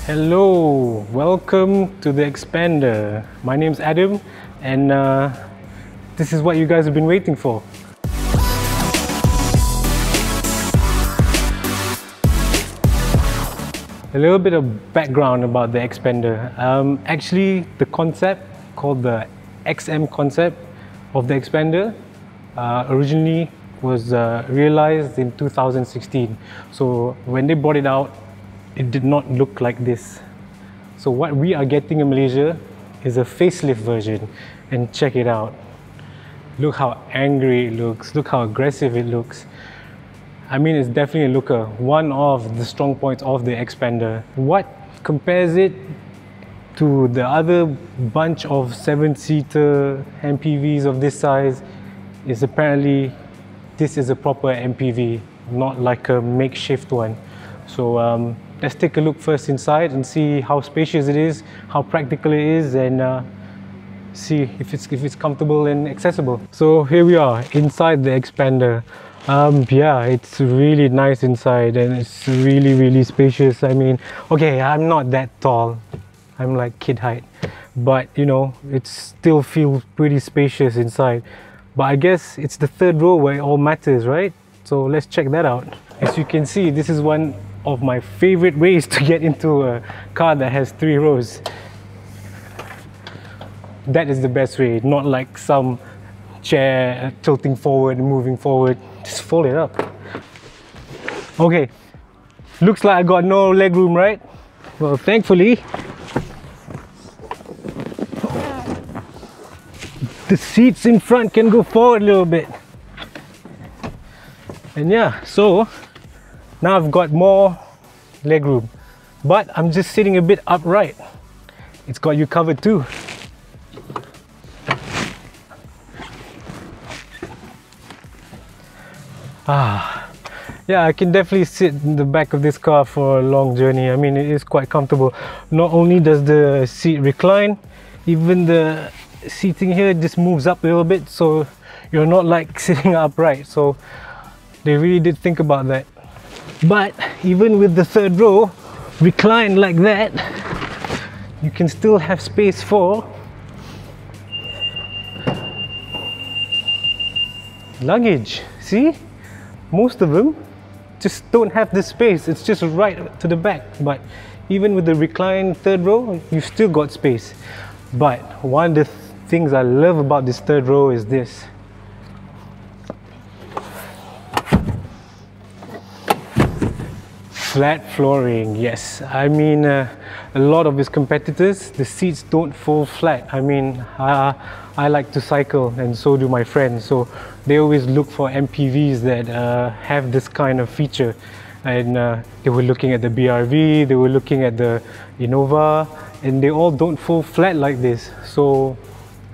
Hello, welcome to the Expander. My name's Adam, and this is what you guys have been waiting for. A little bit of background about the Expander. Actually, the concept called the XM concept of the Expander originally was realized in 2016. So when they brought it out, it did not look like this. So what we are getting in Malaysia is a facelift version, and check it out. Look how angry it looks, look how aggressive it looks. I mean, it's definitely a looker, one of the strong points of the Expander. What compares it to the other bunch of 7-seater MPVs of this size is apparently this is a proper MPV, not like a makeshift one. So let's take a look first inside and see how spacious it is, how practical it is, and see if it's comfortable and accessible. So here we are inside the Expander. Yeah, it's really nice inside and it's really spacious. I mean, okay, I'm not that tall, I'm like kid height, but you know, it still feels pretty spacious inside. But I guess it's the third row where it all matters, right? So let's check that out. As you can see, this is one of my favorite ways to get into a car that has 3 rows. That is the best way, not like some chair tilting forward and moving forward. Just fold it up. Okay, looks like I got no leg room, right? Well, thankfully the seats in front can go forward a little bit. And yeah, so now I've got more leg room, but I'm just sitting a bit upright. It's got you covered too. Yeah, I can definitely sit in the back of this car for a long journey. I mean, it is quite comfortable. Not only does the seat recline, even the seating here just moves up a little bit, so you're not like sitting upright. So they really did think about that. But even with the third row reclined like that, you can still have space for luggage. See? Most of them just don't have this space. It's just right to the back. But even with the reclined third row, you've still got space. But one of the things I love about this third row is this. Flat flooring, yes. I mean, a lot of its competitors, the seats don't fold flat. I mean, I like to cycle, and so do my friends. So they always look for MPVs that have this kind of feature. And they were looking at the BRV, they were looking at the Innova, and they all don't fold flat like this. So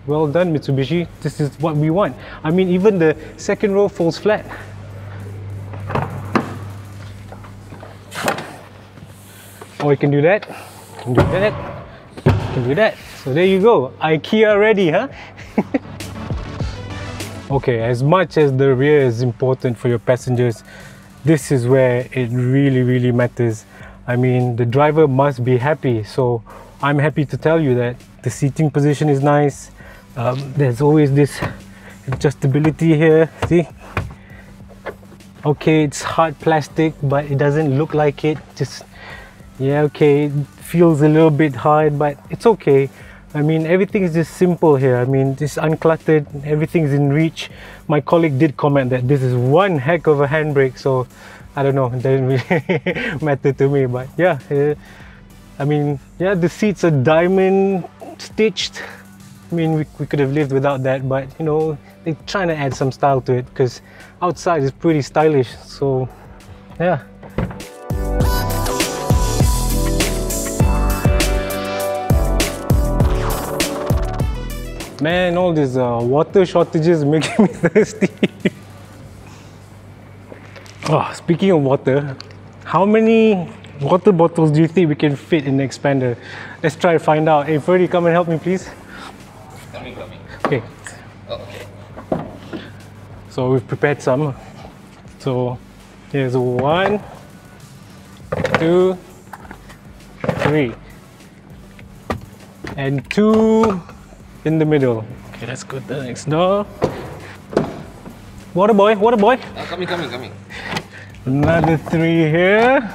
well done, Mitsubishi. This is what we want. I mean, even the second row folds flat. Or you can do that, you can do that, you can do that. So there you go, IKEA ready, huh? Okay, as much as the rear is important for your passengers, this is where it really matters. I mean, the driver must be happy. So I'm happy to tell you that the seating position is nice. There's always this adjustability here, see? Okay, it's hard plastic, but it doesn't look like it. Just, yeah, okay, it feels a little bit hard, but it's okay. I mean, everything is just simple here. I mean, it's uncluttered, everything's in reach. My colleague did comment that this is one heck of a handbrake, so I don't know, it doesn't really matter to me, but yeah, I mean, yeah, the seats are diamond stitched. I mean, we could have lived without that, but you know, they're trying to add some style to it because outside is pretty stylish, so yeah. Man, all these water shortages making me thirsty. Oh, speaking of water, how many water bottles do you think we can fit in the Expander? Let's try to find out. Hey, Ferdy, come and help me, please. Coming. Okay. Oh, okay. So we've prepared some. So here's 1, 2, 3. And 2 in the middle. Okay, let's go to the next door. Water boy, water boy. Coming, coming, coming. Another 3 here.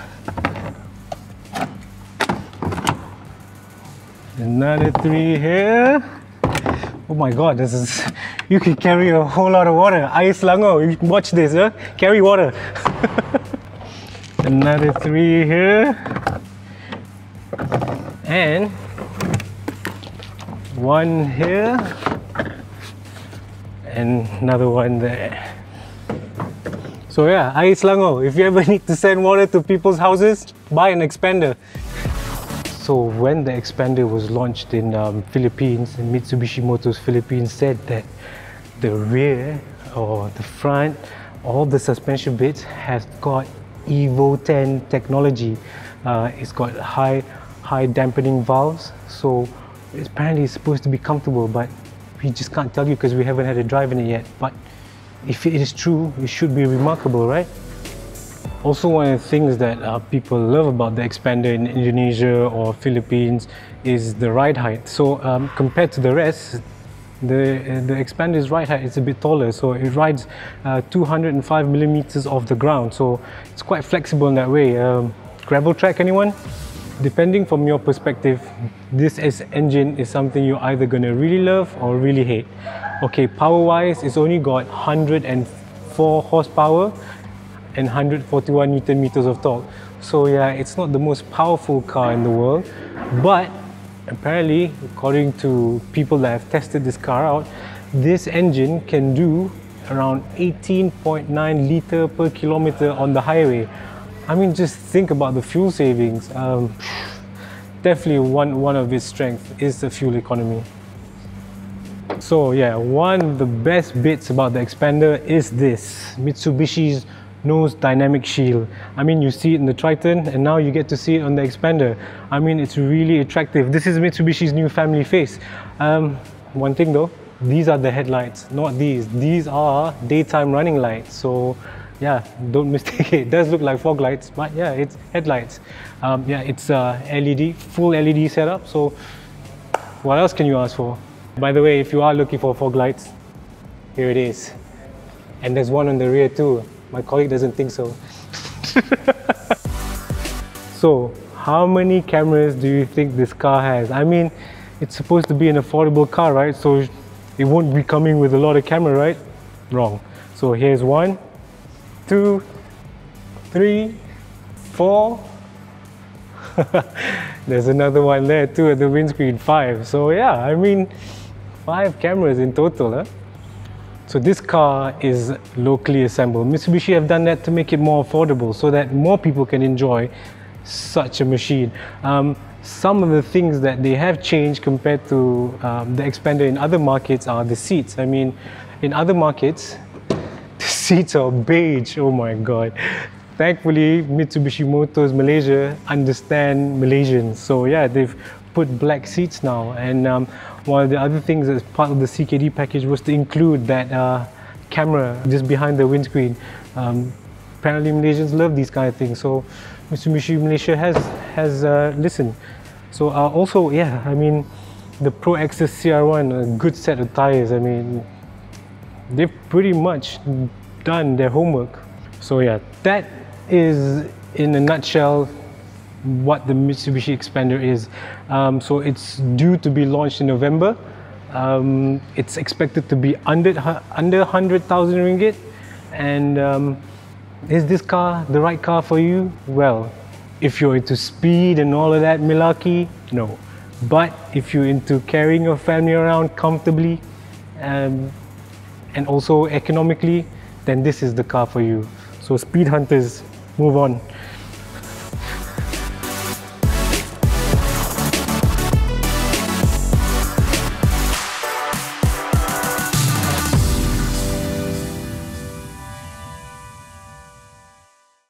Another 3 here. Oh my god, this is... You can carry a whole lot of water. Air Selangor, you watch this, huh? Carry water. Another 3 here. And 1 here. And another one there. So yeah, Air Selangor, if you ever need to send water to people's houses, buy an expander. So when the expander was launched in Philippines, Mitsubishi Motors Philippines said that the rear or the front, all the suspension bits has got Evo 10 technology. It's got high dampening valves, so apparently it's supposed to be comfortable, but we just can't tell you because we haven't had a drive in it yet. But if it is true, it should be remarkable, right? Also, one of the things that people love about the expander in Indonesia or Philippines is the ride height. So compared to the rest, the expander's ride height is a bit taller, so it rides 205 millimeters off the ground, so it's quite flexible in that way. Gravel track, anyone? Depending from your perspective, this engine is something you're either going to really love or really hate. Okay, power-wise, it's only got 104 horsepower and 141 Newton meters of torque. So yeah, it's not the most powerful car in the world, but apparently, according to people that have tested this car out, this engine can do around 18.9 litre per kilometer on the highway. I mean, just think about the fuel savings. Definitely one of its strengths is the fuel economy. So yeah, one of the best bits about the expander is this, Mitsubishi's nose dynamic shield. I mean, you see it in the Triton and now you get to see it on the expander. I mean, it's really attractive. This is Mitsubishi's new family face. One thing though, these are the headlights, not these. These are daytime running lights. So yeah, don't mistake it. It does look like fog lights, but yeah, it's headlights. Yeah, it's LED, full LED setup. So what else can you ask for? By the way, if you are looking for fog lights, here it is. And there's one on the rear too. My colleague doesn't think so. So, how many cameras do you think this car has? I mean, it's supposed to be an affordable car, right? So it won't be coming with a lot of camera, right? Wrong. So here's 1, 2, 3, 4. There's another one there too at the windscreen, 5. So yeah, I mean, 5 cameras in total, huh? So this car is locally assembled. Mitsubishi have done that to make it more affordable so that more people can enjoy such a machine. Some of the things that they have changed compared to the expander in other markets are the seats. I mean, in other markets, the seats are beige. Oh my god. Thankfully, Mitsubishi Motors Malaysia understand Malaysians. So yeah, they've put black seats now. And one of the other things as part of the CKD package was to include that camera just behind the windscreen. Apparently Malaysians love these kind of things, so Mitsubishi Malaysia has listened. So also, yeah, I mean, the Pro Access CR1, a good set of tires. I mean, they've pretty much done their homework. So yeah, that is in a nutshell what the Mitsubishi Expander is. So it's due to be launched in November. It's expected to be under 100,000 ringgit. And is this car the right car for you? Well, if you're into speed and all of that malarkey, no. But if you're into carrying your family around comfortably and also economically, then this is the car for you. So speed hunters, move on.